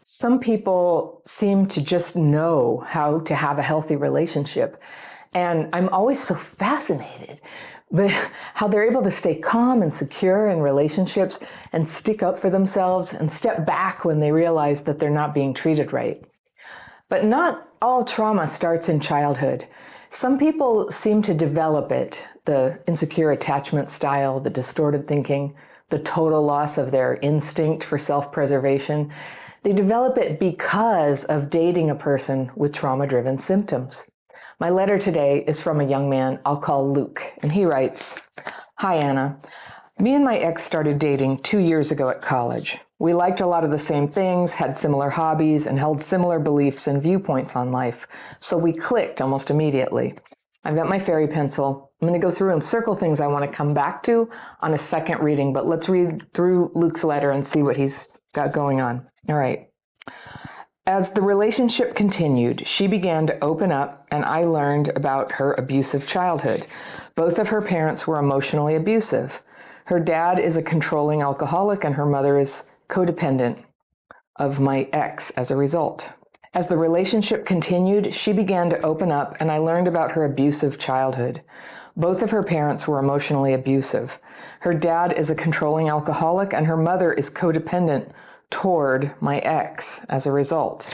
Some people seem to just know how to have a healthy relationship. And I'm always so fascinated with how they're able to stay calm and secure in relationships and stick up for themselves and step back when they realize that they're not being treated right. But not all trauma starts in childhood. Some people seem to develop it, the insecure attachment style, the distorted thinking, the total loss of their instinct for self-preservation. They develop it because of dating a person with trauma-driven symptoms. My letter today is from a young man I'll call Luke, and he writes, "Hi, Anna. Me and my ex started dating 2 years ago at college. We liked a lot of the same things, had similar hobbies, and held similar beliefs and viewpoints on life, so we clicked almost immediately. I've got my fairy pencil. I'm going to go through and circle things I want to come back to on a second reading, but let's read through Luke's letter and see what he's got going on. All right. As the relationship continued, she began to open up, and I learned about her abusive childhood. Both of her parents were emotionally abusive. Her dad is a controlling alcoholic, and her mother is codependent of my ex as a result. As the relationship continued, she began to open up, and I learned about her abusive childhood. Both of her parents were emotionally abusive. Her dad is a controlling alcoholic, and her mother is codependent toward my ex as a result.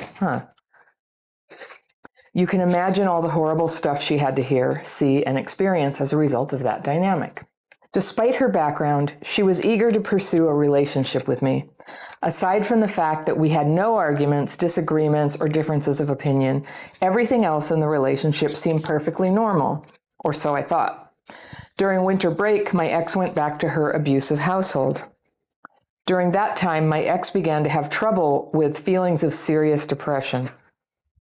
You can imagine all the horrible stuff she had to hear, see, and experience as a result of that dynamic. Despite her background, she was eager to pursue a relationship with me. Aside from the fact that we had no arguments, disagreements, or differences of opinion, everything else in the relationship seemed perfectly normal, or so I thought. During winter break, my ex went back to her abusive household. During that time, my ex began to have trouble with feelings of serious depression.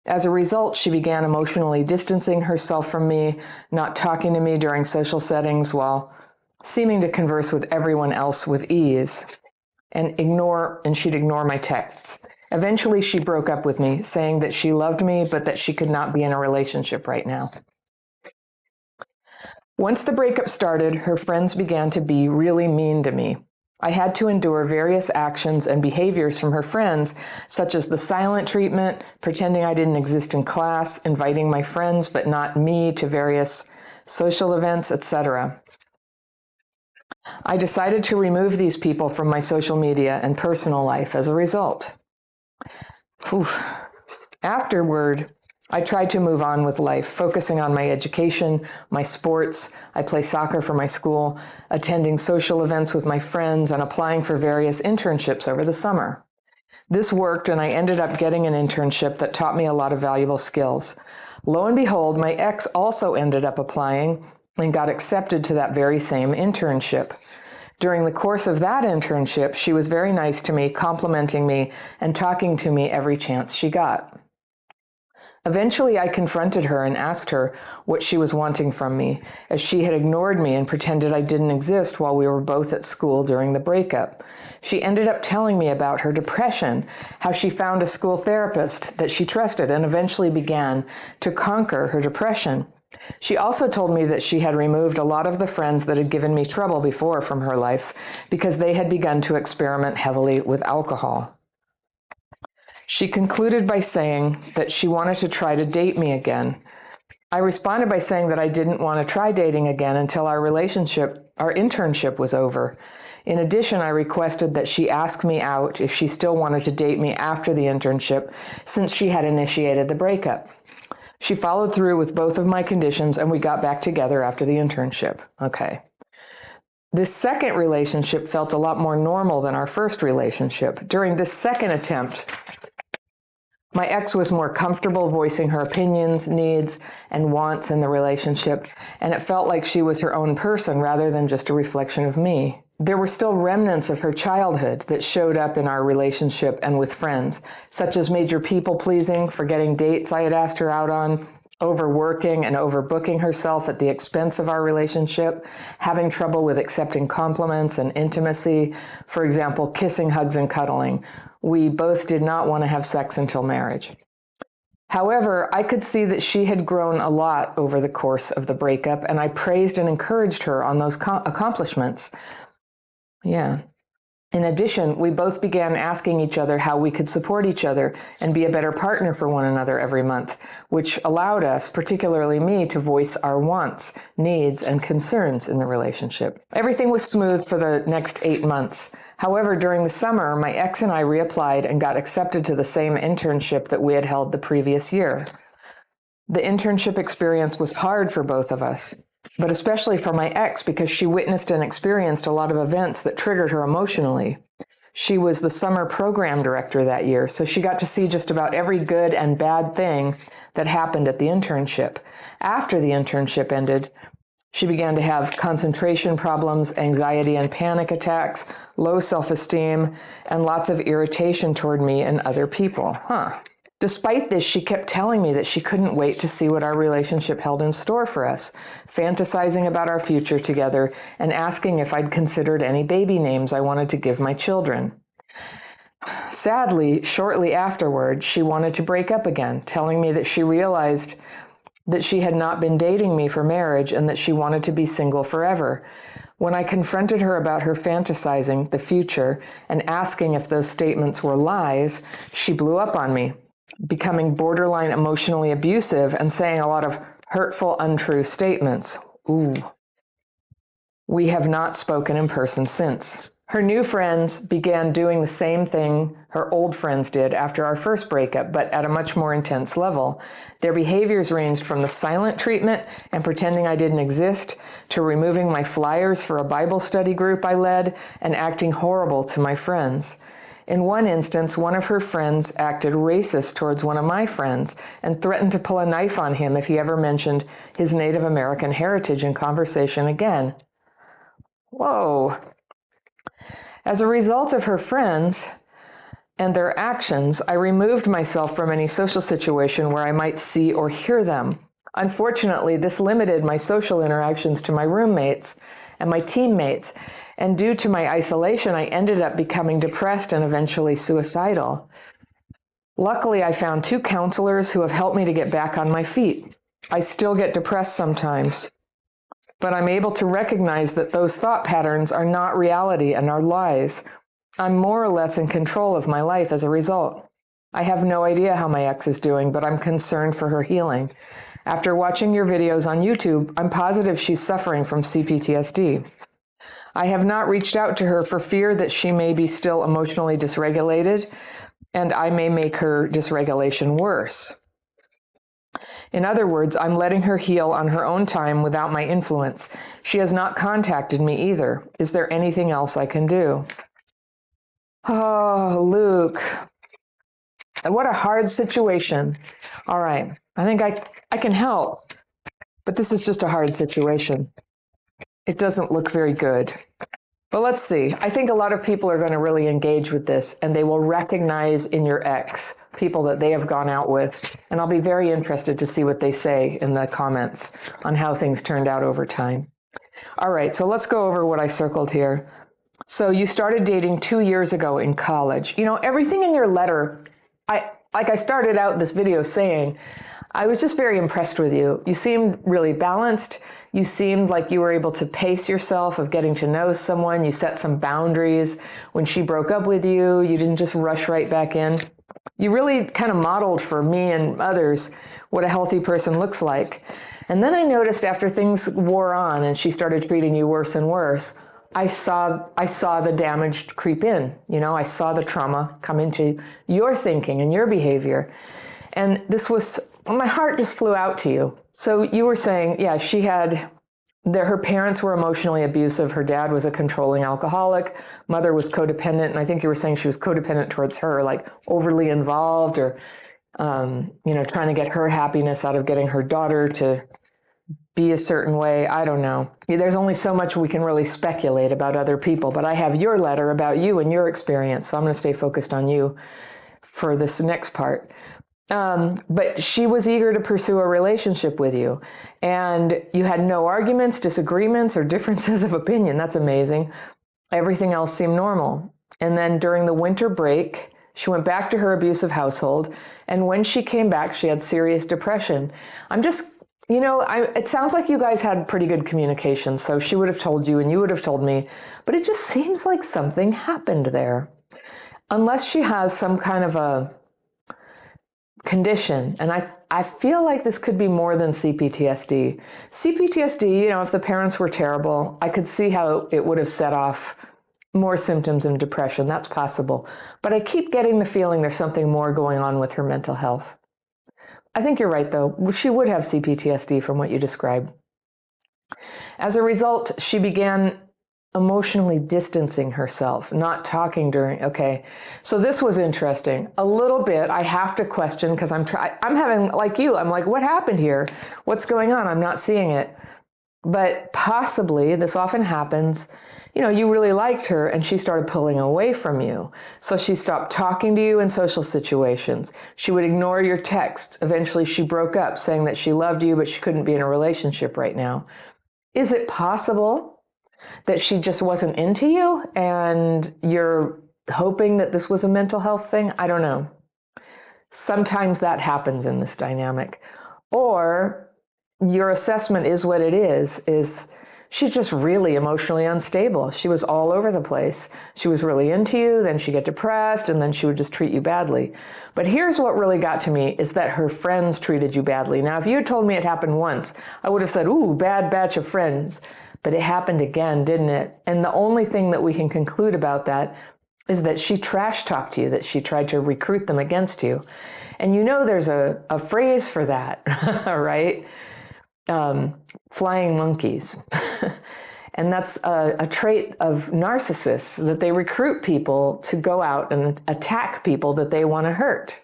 As a result, she began emotionally distancing herself from me, not talking to me during social settings while seeming to converse with everyone else with ease, and she'd ignore my texts. Eventually, she broke up with me, saying that she loved me, but that she could not be in a relationship right now. Once the breakup started, her friends began to be really mean to me. I had to endure various actions and behaviors from her friends, such as the silent treatment, pretending I didn't exist in class, inviting my friends but not me to various social events, etc. I decided to remove these people from my social media and personal life as a result. Afterward, I tried to move on with life, focusing on my education, my sports. I play soccer for my school, attending social events with my friends, and applying for various internships over the summer. This worked, and I ended up getting an internship that taught me a lot of valuable skills. Lo and behold, my ex also ended up applying and got accepted to that very same internship. During the course of that internship, she was very nice to me, complimenting me and talking to me every chance she got. Eventually, I confronted her and asked her what she was wanting from me, as she had ignored me and pretended I didn't exist while we were both at school during the breakup. She ended up telling me about her depression, how she found a school therapist that she trusted and eventually began to conquer her depression. She also told me that she had removed a lot of the friends that had given me trouble before from her life because they had begun to experiment heavily with alcohol. She concluded by saying that she wanted to try to date me again. I responded by saying that I didn't want to try dating again until our internship was over. In addition, I requested that she ask me out if she still wanted to date me after the internship, since she had initiated the breakup. She followed through with both of my conditions, and we got back together after the internship. Okay. This second relationship felt a lot more normal than our first relationship. During this second attempt, my ex was more comfortable voicing her opinions, needs, and wants in the relationship, and it felt like she was her own person rather than just a reflection of me. There were still remnants of her childhood that showed up in our relationship and with friends, such as major people-pleasing, forgetting dates I had asked her out on, overworking and overbooking herself at the expense of our relationship, having trouble with accepting compliments and intimacy, for example, kissing, hugs, and cuddling. We both did not want to have sex until marriage. However, I could see that she had grown a lot over the course of the breakup, and I praised and encouraged her on those accomplishments. Yeah. In addition, we both began asking each other how we could support each other and be a better partner for one another every month, which allowed us, particularly me, to voice our wants, needs, and concerns in the relationship. Everything was smooth for the next 8 months. However, during the summer, my ex and I reapplied and got accepted to the same internship that we had held the previous year. The internship experience was hard for both of us, but especially for my ex because she witnessed and experienced a lot of events that triggered her emotionally. She was the summer program director that year, so she got to see just about every good and bad thing that happened at the internship. After the internship ended, she began to have concentration problems, anxiety and panic attacks, low self-esteem, and lots of irritation toward me and other people. Despite this, she kept telling me that she couldn't wait to see what our relationship held in store for us, fantasizing about our future together and asking if I'd considered any baby names I wanted to give my children. Sadly, shortly afterward, she wanted to break up again, telling me that she realized that she had not been dating me for marriage and that she wanted to be single forever. When I confronted her about her fantasizing the future and asking if those statements were lies, she blew up on me, becoming borderline emotionally abusive and saying a lot of hurtful, untrue statements. We have not spoken in person since. Her new friends began doing the same thing her old friends did after our first breakup, but at a much more intense level. Their behaviors ranged from the silent treatment and pretending I didn't exist to removing my flyers for a Bible study group I led and acting horrible to my friends. In one instance, one of her friends acted racist towards one of my friends and threatened to pull a knife on him if he ever mentioned his Native American heritage in conversation again. Whoa. As a result of her friends and their actions, I removed myself from any social situation where I might see or hear them. Unfortunately, this limited my social interactions to my roommates and my teammates, and due to my isolation, I ended up becoming depressed and eventually suicidal. Luckily, I found 2 counselors who have helped me to get back on my feet. I still get depressed sometimes, but I'm able to recognize that those thought patterns are not reality and are lies. I'm more or less in control of my life as a result. I have no idea how my ex is doing, but I'm concerned for her healing. After watching your videos on YouTube, I'm positive she's suffering from CPTSD. I have not reached out to her for fear that she may be still emotionally dysregulated, and I may make her dysregulation worse. In other words, I'm letting her heal on her own time without my influence. She has not contacted me either. Is there anything else I can do? Oh, Luke. What a hard situation. All right. I think I can help, but this is just a hard situation. It doesn't look very good. But let's see. I think a lot of people are going to really engage with this, and they will recognize in your ex people that they have gone out with. And I'll be very interested to see what they say in the comments on how things turned out over time. All right, so let's go over what I circled here. So you started dating 2 years ago in college. You know, everything in your letter, like I started out this video saying, I was just very impressed with you. You seemed really balanced. You seemed like you were able to pace yourself of getting to know someone. You set some boundaries. When she broke up with you, you didn't just rush right back in. You really kind of modeled for me and others what a healthy person looks like. And then I noticed after things wore on and she started treating you worse and worse, I saw the damage creep in. You know, I saw the trauma come into your thinking and your behavior. And this was, my heart just flew out to you. So you were saying, yeah, her parents were emotionally abusive. Her dad was a controlling alcoholic. Mother was codependent. And I think you were saying she was codependent towards her, like overly involved or, trying to get her happiness out of getting her daughter to be a certain way. I don't know. There's only so much we can really speculate about other people, but I have your letter about you and your experience. So I'm going to stay focused on you for this next part. But she was eager to pursue a relationship with you, and you had no arguments, disagreements, or differences of opinion. That's amazing. Everything else seemed normal. And then during the winter break, she went back to her abusive household. And when she came back, she had serious depression. I'm just It sounds like you guys had pretty good communication, so she would have told you and you would have told me, but it just seems like something happened there. Unless she has some kind of a condition, and I feel like this could be more than CPTSD. CPTSD, if the parents were terrible, I could see how it would have set off more symptoms of depression. That's possible. But I keep getting the feeling there's something more going on with her mental health. I think you're right, though. She would have CPTSD from what you described. As a result, she began emotionally distancing herself, not talking during, okay. So this was interesting. A little bit, I have to question because I'm having, like you, I'm like, what happened here? What's going on? I'm not seeing it. But possibly, this often happens, you really liked her and she started pulling away from you. So she stopped talking to you in social situations. She would ignore your texts. Eventually she broke up saying that she loved you, but she couldn't be in a relationship right now. Is it possible that she just wasn't into you and you're hoping that this was a mental health thing? I don't know. Sometimes that happens in this dynamic. Or your assessment is what it is she's just really emotionally unstable. She was all over the place. She was really into you, then she'd get depressed, and then she would just treat you badly. But here's what really got to me is that her friends treated you badly. Now, if you had told me it happened once, I would have said, ooh, bad batch of friends. But it happened again, didn't it? And the only thing that we can conclude about that is that she trash talked you, that she tried to recruit them against you. And there's a phrase for that, right? Flying monkeys. And that's a trait of narcissists, that they recruit people to go out and attack people that they want to hurt.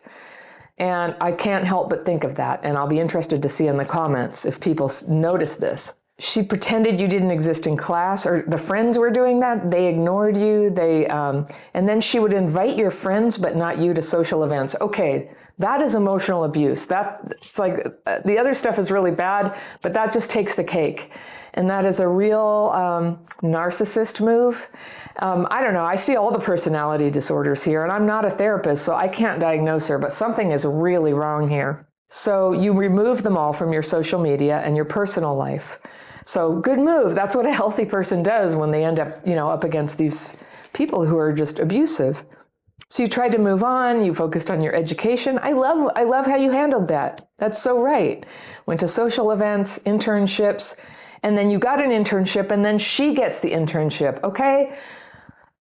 And I can't help but think of that. And I'll be interested to see in the comments if people notice this. She pretended you didn't exist in class, or the friends were doing that. They ignored you. And then she would invite your friends, but not you, to social events. Okay, that is emotional abuse. It's like the other stuff is really bad, but that just takes the cake. And that is a real narcissist move. I don't know. I see all the personality disorders here, and I'm not a therapist, so I can't diagnose her, but something is really wrong here. So you remove them all from your social media and your personal life. So good move. That's what a healthy person does when they end up, up against these people who are just abusive. So you tried to move on. You focused on your education. I love how you handled that. That's so right. Went to social events, internships, and then you got an internship, and then she gets the internship. Okay.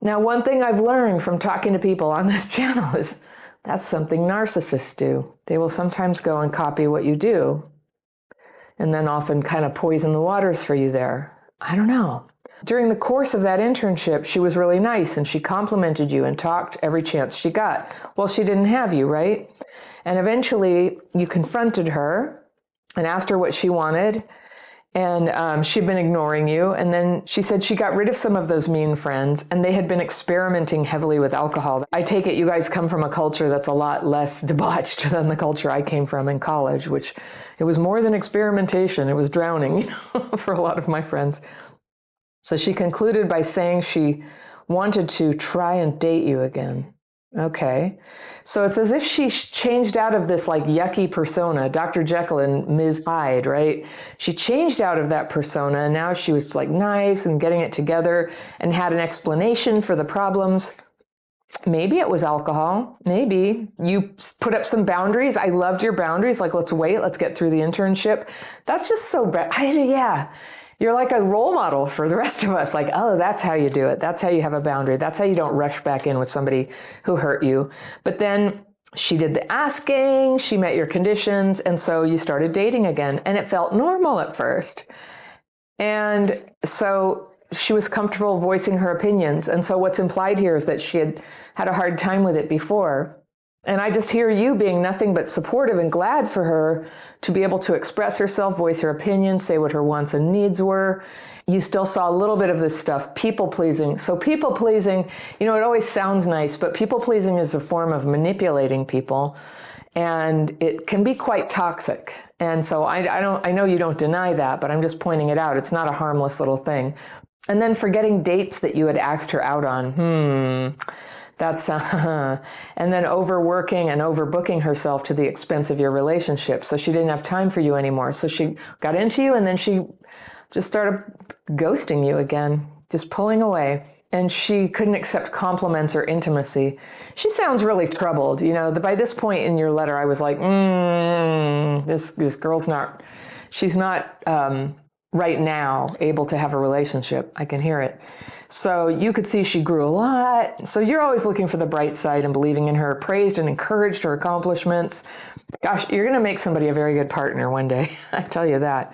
Now, one thing I've learned from talking to people on this channel is that's something narcissists do. They will sometimes go and copy what you do, and then often kind of poison the waters for you there. I don't know. During the course of that internship, she was really nice and she complimented you and talked every chance she got. Well, she didn't have you, right? And eventually you confronted her and asked her what she wanted. And she'd been ignoring you. And then she said she got rid of some of those mean friends, and they had been experimenting heavily with alcohol. I take it you guys come from a culture that's a lot less debauched than the culture I came from in college, which it was more than experimentation. It was drowning, for a lot of my friends. So she concluded by saying she wanted to try and date you again. Okay. So it's as if she changed out of this like yucky persona, Dr. Jekyll and Ms. Hyde, right? She changed out of that persona, and now she was like nice and getting it together and had an explanation for the problems. Maybe it was alcohol. Maybe you put up some boundaries. I loved your boundaries. Like, let's wait. Let's get through the internship. That's just so bad. Yeah. You're like a role model for the rest of us. Like, oh, that's how you do it. That's how you have a boundary. That's how you don't rush back in with somebody who hurt you. But then she did the asking, she met your conditions, and so you started dating again. And it felt normal at first. And so she was comfortable voicing her opinions. And so what's implied here is that she had had a hard time with it before. And I just hear you being nothing but supportive and glad for her to be able to express herself, voice her opinions, say what her wants and needs were. You still saw a little bit of this stuff, people-pleasing. So people-pleasing, it always sounds nice, but people-pleasing is a form of manipulating people, and it can be quite toxic. And so I know you don't deny that, but I'm just pointing it out. It's not a harmless little thing. And then forgetting dates that you had asked her out on. That's, and then overworking and overbooking herself to the expense of your relationship. So she didn't have time for you anymore. So she got into you and then she just started ghosting you again, just pulling away. And she couldn't accept compliments or intimacy. She sounds really troubled. By this point in your letter, I was like, this girl's not, she's not right now able to have a relationship. I can hear it. So you could see she grew a lot. So you're always looking for the bright side and believing in her, praised and encouraged her accomplishments. Gosh, you're going to make somebody a very good partner one day. I tell you that.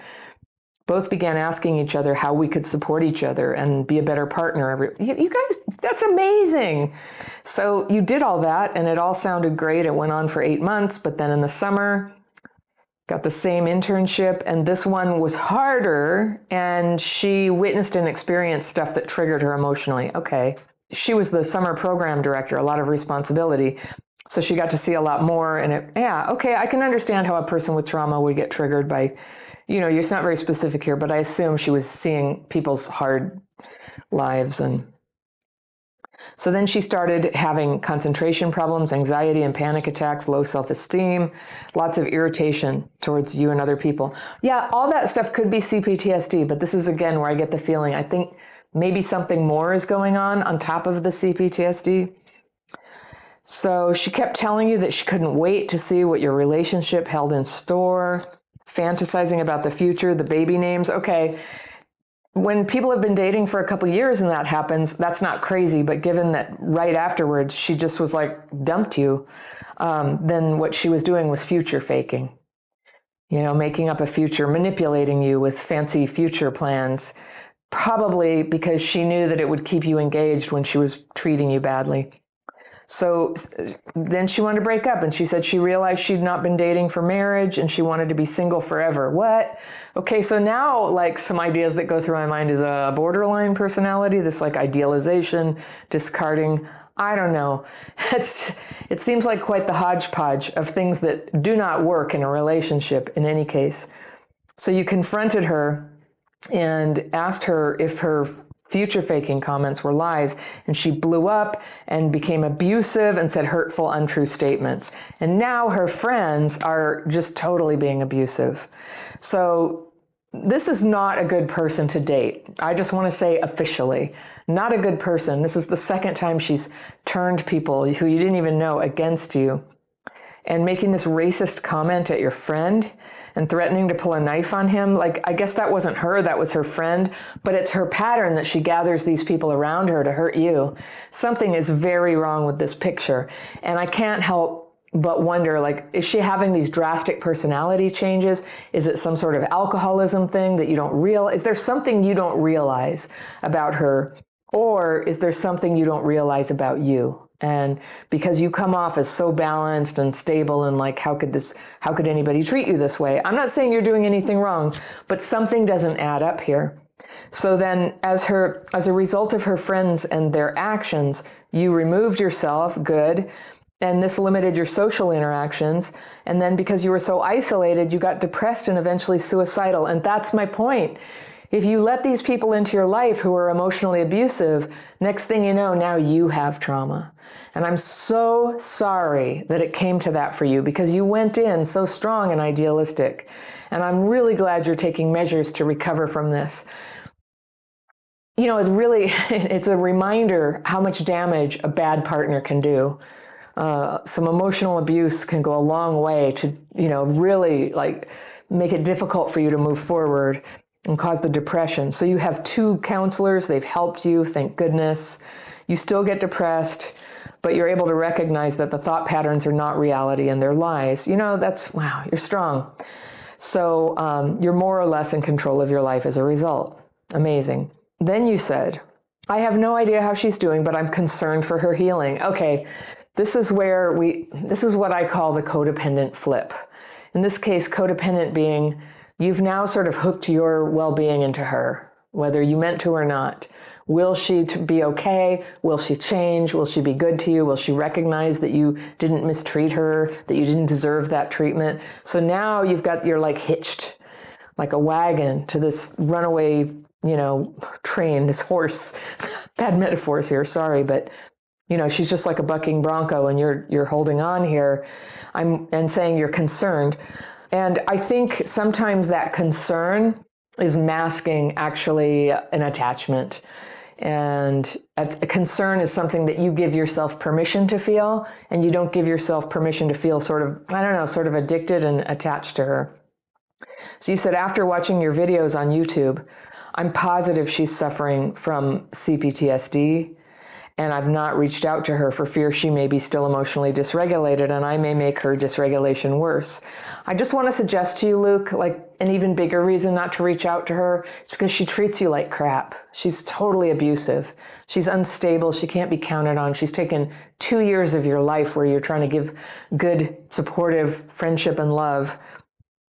Both began asking each other how we could support each other and be a better partner. You guys, that's amazing. So you did all that and it all sounded great. It went on for 8 months, but then in the summer, got the same internship, and this one was harder, and she witnessed and experienced stuff that triggered her emotionally. Okay. She was the summer program director, a lot of responsibility. So she got to see a lot more, and okay, I can understand how a person with trauma would get triggered by, it's not very specific here, but I assume she was seeing people's hard lives. And so then she started having concentration problems, anxiety and panic attacks, low self-esteem, lots of irritation towards you and other people. Yeah, all that stuff could be CPTSD, but this is again where I get the feeling, I think maybe something more is going on top of the CPTSD. So she kept telling you that she couldn't wait to see what your relationship held in store, fantasizing about the future, the baby names. Okay. When people have been dating for a couple of years and that happens, that's not crazy. But given that right afterwards, she just was like, dumped you, then what she was doing was future faking, making up a future, manipulating you with fancy future plans, probably because she knew that it would keep you engaged when she was treating you badly. So then she wanted to break up, and she said she realized she'd not been dating for marriage and she wanted to be single forever. What? Okay, so now like some ideas that go through my mind is a borderline personality, this like idealization, discarding. I don't know. It seems like quite the hodgepodge of things that do not work in a relationship in any case. So you confronted her and asked her if her future faking comments were lies, and she blew up and became abusive and said hurtful, untrue statements. And now her friends are just totally being abusive. So this is not a good person to date. I just want to say officially, not a good person. This is the second time she's turned people who you didn't even know against you, and making this racist comment at your friend and threatening to pull a knife on him. Like, I guess that wasn't her, that was her friend, but it's her pattern that she gathers these people around her to hurt you. Something is very wrong with this picture. And I can't help but wonder, like, is she having these drastic personality changes? Is it some sort of alcoholism thing that you don't realize? Is there something you don't realize about her? Or is there something you don't realize about you? And because you come off as so balanced and stable and like, how could anybody treat you this way? I'm not saying you're doing anything wrong, but something doesn't add up here. So then as a result of her friends and their actions, you removed yourself, good, and this limited your social interactions. And then because you were so isolated, you got depressed and eventually suicidal. And that's my point. If you let these people into your life who are emotionally abusive, next thing you know, now you have trauma. And I'm so sorry that it came to that for you, because you went in so strong and idealistic. And I'm really glad you're taking measures to recover from this. It's a reminder how much damage a bad partner can do. Some emotional abuse can go a long way to, really like make it difficult for you to move forward and cause the depression. So you have 2 counselors, they've helped you, thank goodness. You still get depressed, but you're able to recognize that the thought patterns are not reality and they're lies. Wow, you're strong. So you're more or less in control of your life as a result. Amazing. Then you said, I have no idea how she's doing, but I'm concerned for her healing. Okay, this is what I call the codependent flip. In this case, codependent being, you've now sort of hooked your well-being into her, whether you meant to or not. Will she be okay? Will she change? Will she be good to you? Will she recognize that you didn't mistreat her, that you didn't deserve that treatment? So now you're like hitched like a wagon to this runaway, train, this horse. Bad metaphors here, sorry, but she's just like a bucking bronco, and you're holding on here, and saying you're concerned. And I think sometimes that concern is masking actually an attachment. And a concern is something that you give yourself permission to feel, and you don't give yourself permission to feel sort of addicted and attached to her. So you said, after watching your videos on YouTube, I'm positive she's suffering from CPTSD, and I've not reached out to her for fear she may be still emotionally dysregulated, and I may make her dysregulation worse. I just want to suggest to you, Luke, like an even bigger reason not to reach out to her is because she treats you like crap. She's totally abusive. She's unstable. She can't be counted on. She's taken 2 years of your life where you're trying to give good, supportive friendship and love,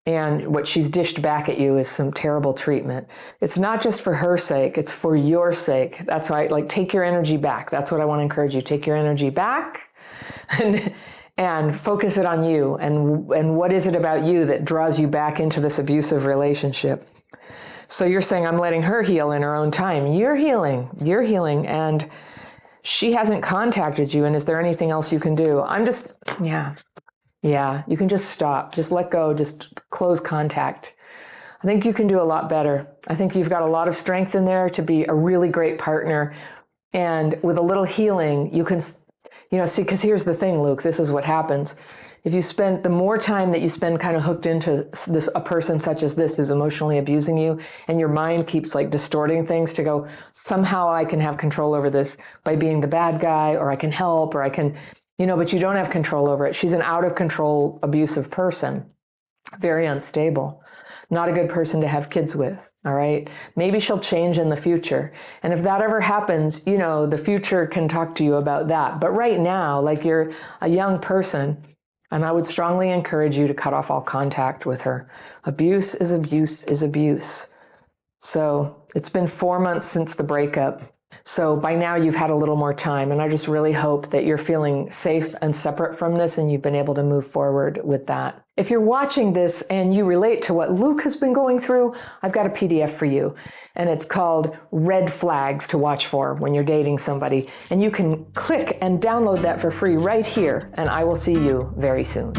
and what she's dished back at you is some terrible treatment. It's not just for her sake, it's for your sake. That's why, take your energy back. That's what I want to encourage you. Take your energy back and focus it on you. And what is it about you that draws you back into this abusive relationship? So you're saying, I'm letting her heal in her own time. You're healing, and she hasn't contacted you. And is there anything else you can do? Yeah, you can just stop, just let go, just close contact. I think you can do a lot better. I think you've got a lot of strength in there to be a really great partner. And with a little healing, you can, see, because here's the thing, Luke, this is what happens. If you spend, the more time that you spend kind of hooked into a person such as this who's emotionally abusing you, and your mind keeps distorting things to go, somehow I can have control over this by being the bad guy, or I can help, or I can, but you don't have control over it. She's an out of control, abusive person, very unstable, not a good person to have kids with. All right. Maybe she'll change in the future. And if that ever happens, the future can talk to you about that. But right now, you're a young person, and I would strongly encourage you to cut off all contact with her. Abuse is abuse is abuse. So it's been 4 months since the breakup. So by now you've had a little more time, and I just really hope that you're feeling safe and separate from this, and you've been able to move forward with that. If you're watching this and you relate to what Luke has been going through, I've got a PDF for you, and it's called Red Flags to Watch For When You're Dating Somebody. And you can click and download that for free right here, and I will see you very soon.